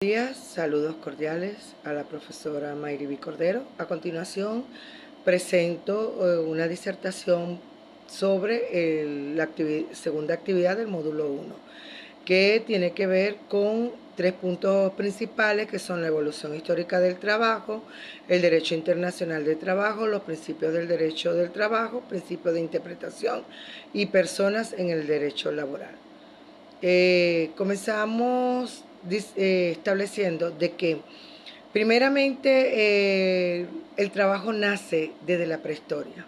Días, saludos cordiales a la profesora Mayribi Cordero. A continuación presento una disertación sobre la segunda actividad del módulo 1, que tiene que ver con tres puntos principales que son la evolución histórica del trabajo, el derecho internacional del trabajo, los principios del derecho del trabajo, principios de interpretación y personas en el derecho laboral. Comenzamos estableciendo de que primeramente el trabajo nace desde la prehistoria,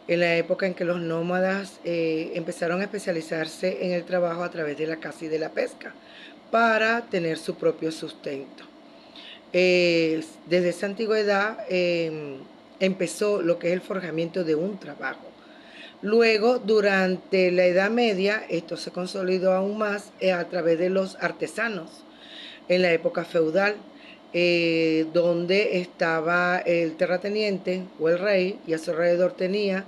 en la época en que los nómadas empezaron a especializarse en el trabajo a través de la caza y de la pesca para tener su propio sustento. Desde esa antigüedad empezó lo que es el forjamiento de un trabajo. Luego, durante la Edad Media, esto se consolidó aún más a través de los artesanos en la época feudal, donde estaba el terrateniente o el rey y a su alrededor tenía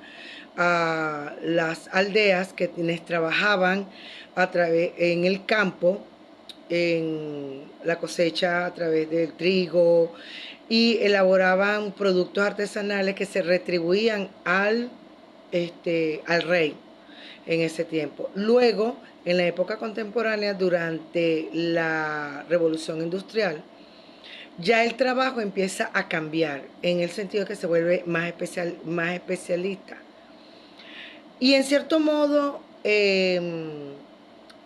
a las aldeas que quienes trabajaban en el campo, en la cosecha a través del trigo y elaboraban productos artesanales que se retribuían al rey en ese tiempo. Luego, en la época contemporánea, durante la revolución industrial, ya el trabajo empieza a cambiar en el sentido que se vuelve más especialista. Y en cierto modo,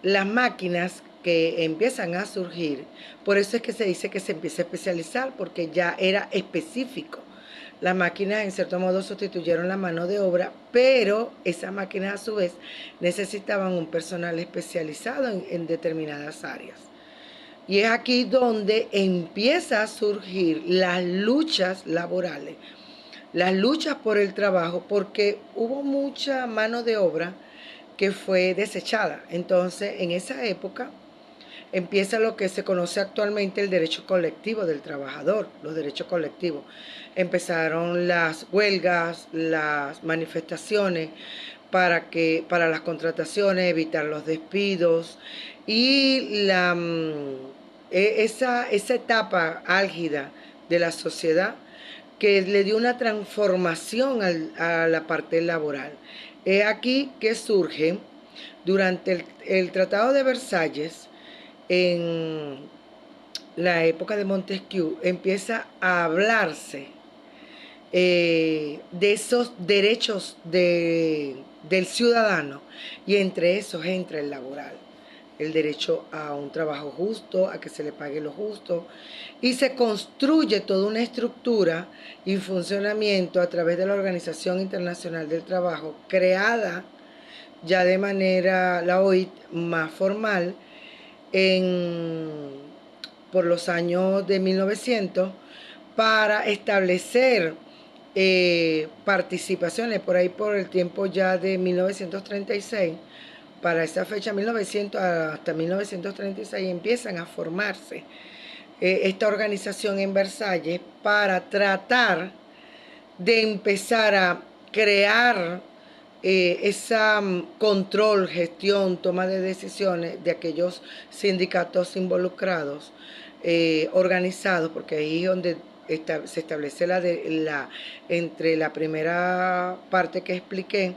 las máquinas que empiezan a surgir, por eso es que se dice que se empieza a especializar, porque ya era específico. Las máquinas en cierto modo sustituyeron la mano de obra, pero esas máquinas a su vez necesitaban un personal especializado en determinadas áreas. Y es aquí donde empieza a surgir las luchas laborales, las luchas por el trabajo, porque hubo mucha mano de obra que fue desechada. Entonces, en esa época empieza lo que se conoce actualmente el derecho colectivo del trabajador, los derechos colectivos. Empezaron las huelgas, las manifestaciones para las contrataciones, evitar los despidos y esa etapa álgida de la sociedad que le dio una transformación a la parte laboral. Es aquí que surge durante el Tratado de Versalles, en la época de Montesquieu, empieza a hablarse de esos derechos del ciudadano, y entre esos entra el laboral, el derecho a un trabajo justo, a que se le pague lo justo, y se construye toda una estructura y funcionamiento a través de la Organización Internacional del Trabajo, creada ya de manera, la OIT, más formal, por los años de 1900, para establecer participaciones por ahí por el tiempo ya de 1936. Para esa fecha, 1900 hasta 1936, empiezan a formarse esta organización en Versalles para tratar de empezar a crear esa control, gestión, toma de decisiones de aquellos sindicatos involucrados, organizados, porque ahí es donde se establece entre la primera parte que expliqué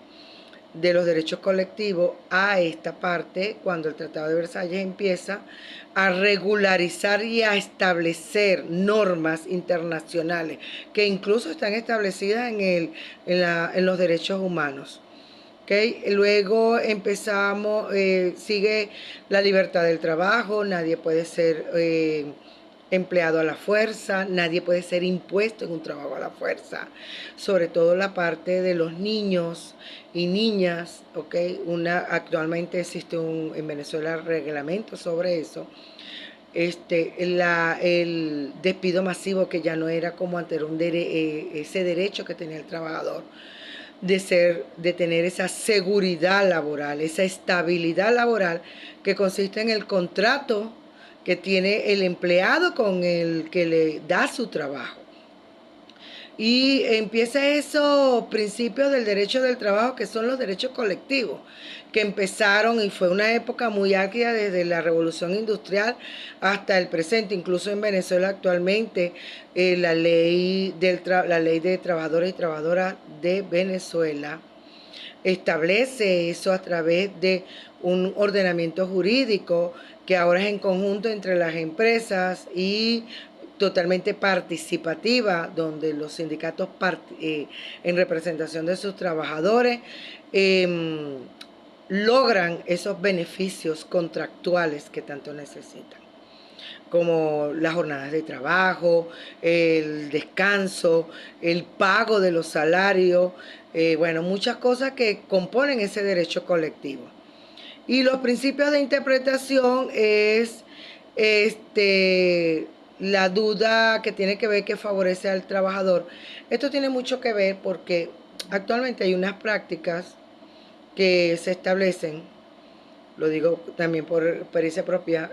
de los derechos colectivos a esta parte, cuando el Tratado de Versalles empieza a regularizar y a establecer normas internacionales que incluso están establecidas en los derechos humanos. ¿Okay? Luego empezamos, sigue la libertad del trabajo, nadie puede ser empleado a la fuerza, nadie puede ser impuesto en un trabajo a la fuerza, sobre todo la parte de los niños y niñas, ¿okay? Actualmente existe en Venezuela reglamento sobre eso. El despido masivo, que ya no era como antes, ese derecho que tenía el trabajador de tener esa seguridad laboral, esa estabilidad laboral que consiste en el contrato que tiene el empleado con el que le da su trabajo. Y empieza esos principios del derecho del trabajo, que son los derechos colectivos, que empezaron y fue una época muy álgida desde la revolución industrial hasta el presente. Incluso en Venezuela actualmente la ley de trabajadores y trabajadoras de Venezuela establece eso a través de un ordenamiento jurídico que ahora es en conjunto entre las empresas y totalmente participativa, donde los sindicatos en representación de sus trabajadores eh, logran esos beneficios contractuales que tanto necesitan, como las jornadas de trabajo, el descanso, el pago de los salarios, bueno, muchas cosas que componen ese derecho colectivo. Y los principios de interpretación es la duda que tiene que ver que favorece al trabajador. Esto tiene mucho que ver porque actualmente hay unas prácticas que se establecen, lo digo también por experiencia propia,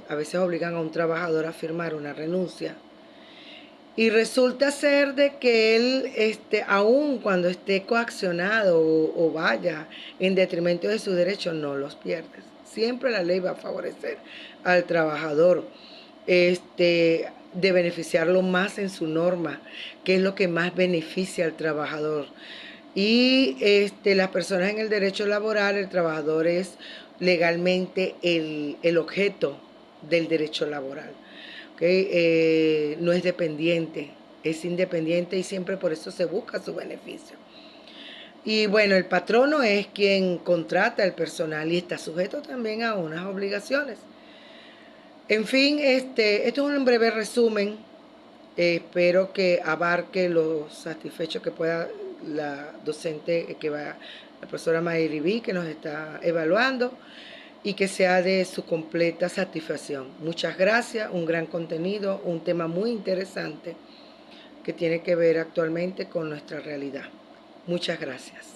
a veces obligan a un trabajador a firmar una renuncia. Y resulta ser de que él, aun cuando esté coaccionado o vaya en detrimento de sus derechos, no los pierde. Siempre la ley va a favorecer al trabajador, de beneficiarlo más en su norma, que es lo que más beneficia al trabajador. Y las personas en el derecho laboral, el trabajador es legalmente el objeto del derecho laboral. ¿Okay? No es dependiente, es independiente y siempre por eso se busca su beneficio. Y bueno, el patrono es quien contrata el personal y está sujeto también a unas obligaciones. En fin, esto es un breve resumen. Espero que abarque los satisfechos que pueda la docente la profesora Mayri, que nos está evaluando, y que sea de su completa satisfacción. Muchas gracias, un gran contenido, un tema muy interesante que tiene que ver actualmente con nuestra realidad. Muchas gracias.